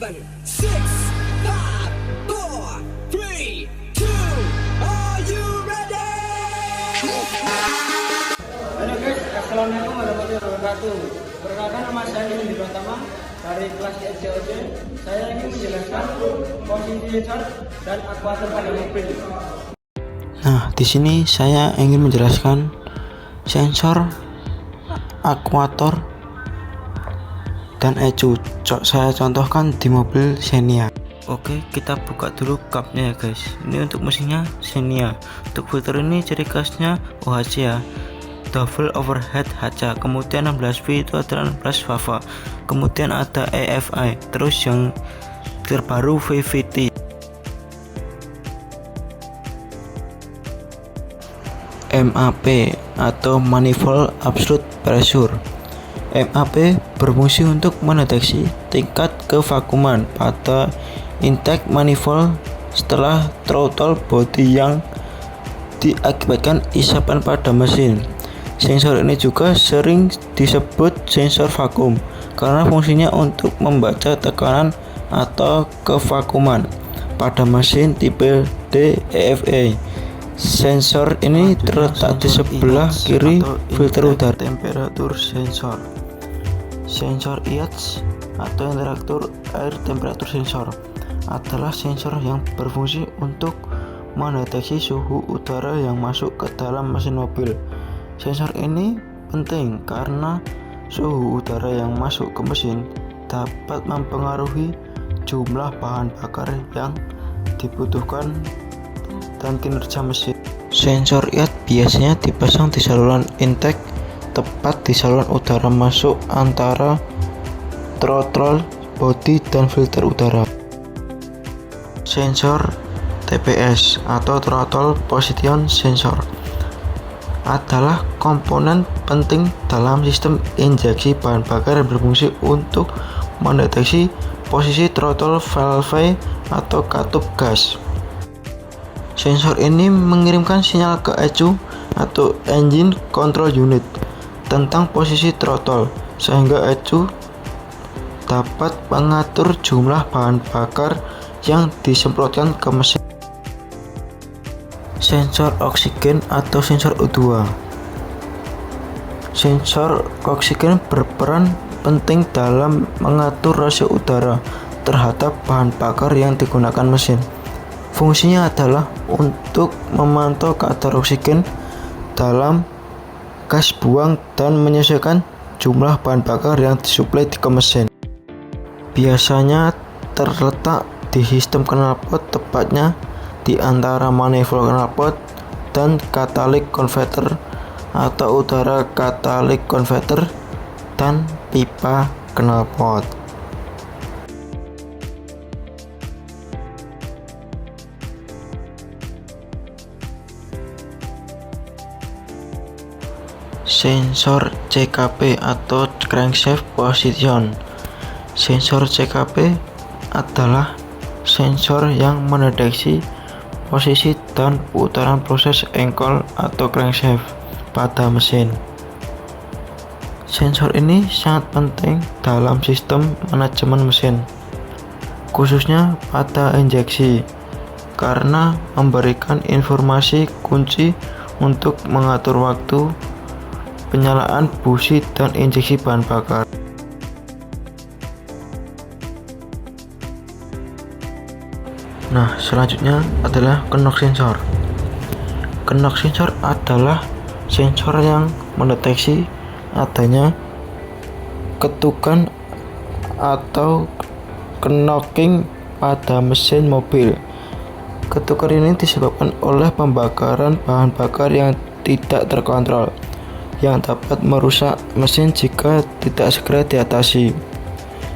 7, 6, 5, 4, 3, 2, are you ready? Halo guys, assalamualaikum warahmatullahi wabarakatuh. Perkenalkan, nama saya Nindi Pratama dari kelas IFCOC. Saya ingin menjelaskan posisi sensor dan aktuator pada mobil. Nah, di sini saya ingin menjelaskan sensor, aktuator, dan ECU. Saya contohkan di mobil Xenia. Oke, kita buka dulu cupnya ya guys. Ini untuk mesinnya Xenia. Untuk filter ini ciri khasnya OHC ya, double overhead HC. Kemudian 16V itu adalah 16 VAVA. Kemudian ada EFI. Terus yang terbaru VVT. MAP atau Manifold Absolute Pressure. MAP berfungsi untuk mendeteksi tingkat kevakuman pada intake manifold setelah throttle body yang diakibatkan isapan pada mesin. Sensor ini juga sering disebut sensor vakum karena fungsinya untuk membaca tekanan atau kevakuman pada mesin tipe DEFA. Sensor ini terletak di sebelah kiri filter udara. Temperatur sensor. Sensor IATS atau interaktor air temperatur sensor adalah sensor yang berfungsi untuk mendeteksi suhu udara yang masuk ke dalam mesin mobil. Sensor ini penting karena suhu udara yang masuk ke mesin dapat mempengaruhi jumlah bahan bakar yang dibutuhkan dan kinerja mesin. Sensor IATS biasanya dipasang di saluran intake, tepat di saluran udara masuk antara throttle body dan filter udara. Sensor TPS atau throttle position sensor adalah komponen penting dalam sistem injeksi bahan bakar yang berfungsi untuk mendeteksi posisi throttle valve atau katup gas. Sensor ini mengirimkan sinyal ke ECU atau Engine Control Unit tentang posisi throttle, sehingga ECU dapat mengatur jumlah bahan bakar yang disemprotkan ke mesin. Sensor oksigen atau sensor O2. Sensor oksigen berperan penting dalam mengatur rasio udara terhadap bahan bakar yang digunakan mesin. Fungsinya adalah untuk memantau kadar oksigen dalam gas buang dan menyesuaikan jumlah bahan bakar yang disuplai ke mesin. Biasanya terletak di sistem knalpot, tepatnya di antara manifold knalpot dan catalytic converter atau udara catalytic converter dan pipa knalpot. Sensor CKP atau crankshaft position. Sensor CKP adalah sensor yang mendeteksi posisi dan putaran proses engkol atau crankshaft pada mesin. Sensor ini sangat penting dalam sistem manajemen mesin, khususnya pada injeksi, karena memberikan informasi kunci untuk mengatur waktu penyalaan busi dan injeksi bahan bakar. Nah, selanjutnya adalah knock sensor. Knock sensor adalah sensor yang mendeteksi adanya ketukan atau knocking pada mesin mobil. Ketukan ini disebabkan oleh pembakaran bahan bakar yang tidak terkontrol, yang dapat merusak mesin jika tidak segera diatasi.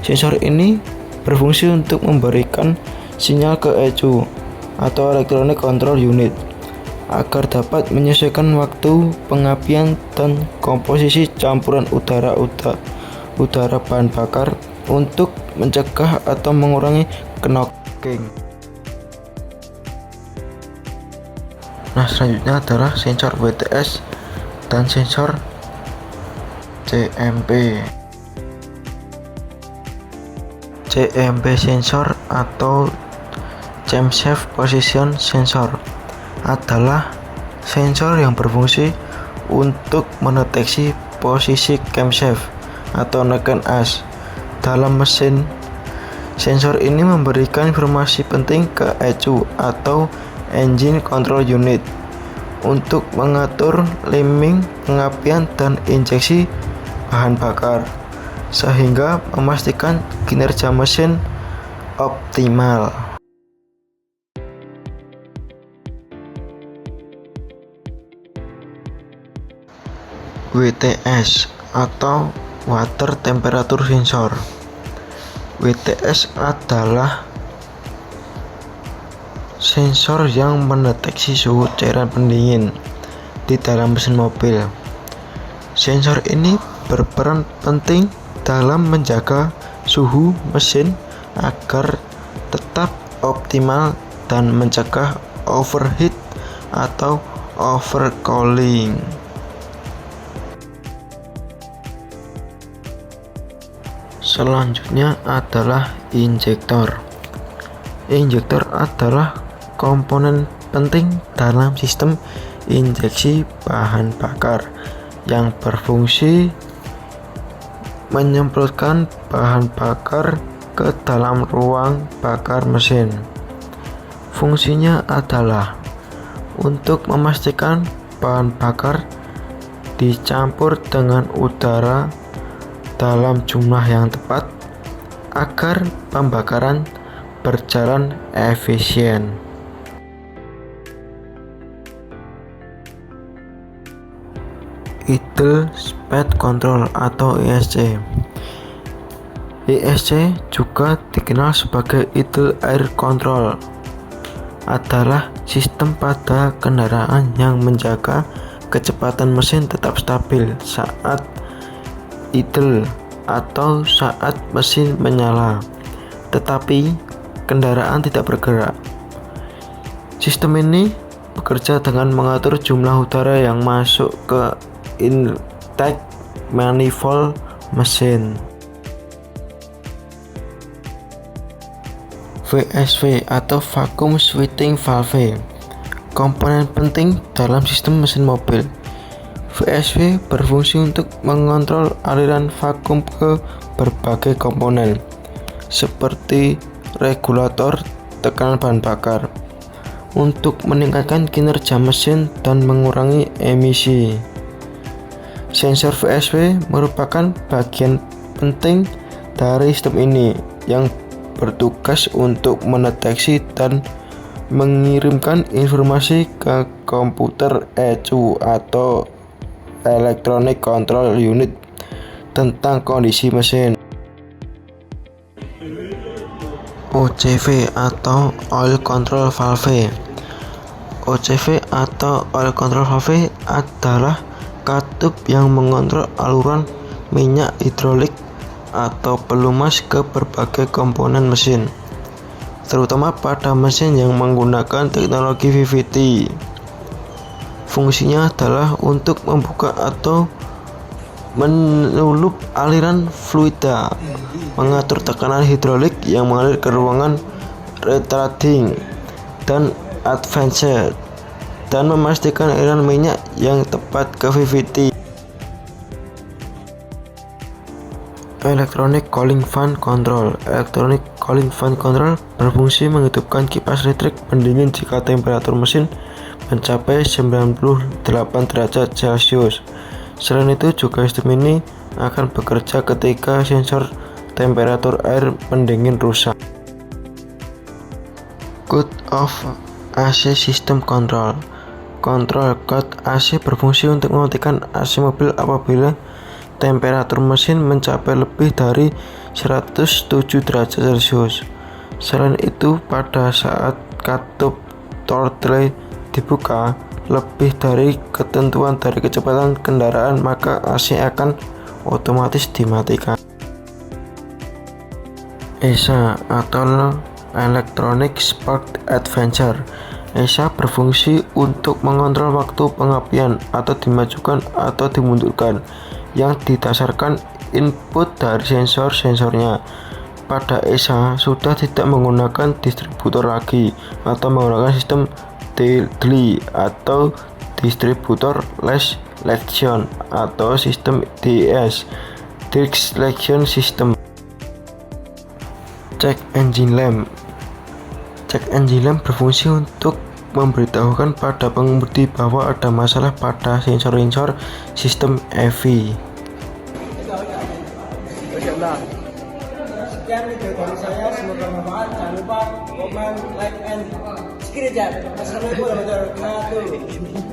Sensor ini berfungsi untuk memberikan sinyal ke ECU atau Electronic Control Unit agar dapat menyesuaikan waktu pengapian dan komposisi campuran udara bahan bakar untuk mencegah atau mengurangi knocking. Nah, selanjutnya adalah sensor WTS dan sensor CMP. CMP sensor atau camshaft position sensor adalah sensor yang berfungsi untuk mendeteksi posisi camshaft atau neken as dalam mesin. Sensor ini memberikan informasi penting ke ECU atau Engine Control Unit untuk mengatur lemming, pengapian, dan injeksi bahan bakar sehingga memastikan kinerja mesin optimal. WTS atau Water Temperature Sensor. WTS adalah sensor yang mendeteksi suhu cairan pendingin di dalam mesin mobil. Sensor ini berperan penting dalam menjaga suhu mesin agar tetap optimal dan mencegah overheat atau overcooling. Selanjutnya adalah injektor. Injektor adalah komponen penting dalam sistem injeksi bahan bakar yang berfungsi menyemprotkan bahan bakar ke dalam ruang bakar mesin. Fungsinya adalah untuk memastikan bahan bakar dicampur dengan udara dalam jumlah yang tepat agar pembakaran berjalan efisien. Idle Speed Control atau ISC. ISC juga dikenal sebagai Idle Air Control, adalah sistem pada kendaraan yang menjaga kecepatan mesin tetap stabil saat idle atau saat mesin menyala, tetapi kendaraan tidak bergerak. Sistem ini bekerja dengan mengatur jumlah udara yang masuk ke intake manifold mesin. VSV atau Vacuum Switching Valve, komponen penting dalam sistem mesin mobil. VSV berfungsi untuk mengontrol aliran vakum ke berbagai komponen seperti regulator tekanan bahan bakar untuk meningkatkan kinerja mesin dan mengurangi emisi. Sensor VSV merupakan bagian penting dari sistem ini yang bertugas untuk mendeteksi dan mengirimkan informasi ke komputer ECU atau Electronic Control Unit tentang kondisi mesin. OCV atau Oil Control Valve. OCV atau Oil Control Valve adalah katup yang mengontrol aluran minyak hidrolik atau pelumas ke berbagai komponen mesin, terutama pada mesin yang menggunakan teknologi VVT. Fungsinya adalah untuk membuka atau menutup aliran fluida, mengatur tekanan hidrolik yang mengalir ke ruangan retarding dan advanced, dan memastikan aliran minyak yang tepat ke VVT. Electronic Cooling Fan Control. Electronic Cooling Fan Control berfungsi menghidupkan kipas listrik pendingin jika temperatur mesin mencapai 98 derajat Celcius. Selain itu juga sistem ini akan bekerja ketika sensor temperatur air pendingin rusak. Cut off AC System Control. Kontrol cut AC berfungsi untuk mematikan AC mobil apabila temperatur mesin mencapai lebih dari 107 derajat Celcius. Selain itu, pada saat katup throttle dibuka lebih dari ketentuan dari kecepatan kendaraan, maka AC akan otomatis dimatikan. ESA atau Electronic Spark Adventure. ESA berfungsi untuk mengontrol waktu pengapian atau dimajukan atau dimundurkan yang didasarkan input dari sensor-sensornya. pada ESA sudah tidak menggunakan distributor lagi atau menggunakan sistem DLL atau distributor less selection atau sistem DES Direct Selection System. Check engine lamp berfungsi untuk memberitahukan pada pengemudi bahwa ada masalah pada sensor sistem EV. Sekian video dari saya, semoga bermanfaat. Jangan lupa komen, like, and subscribe. Assalamualaikum warahmatullahi wabarakatuh.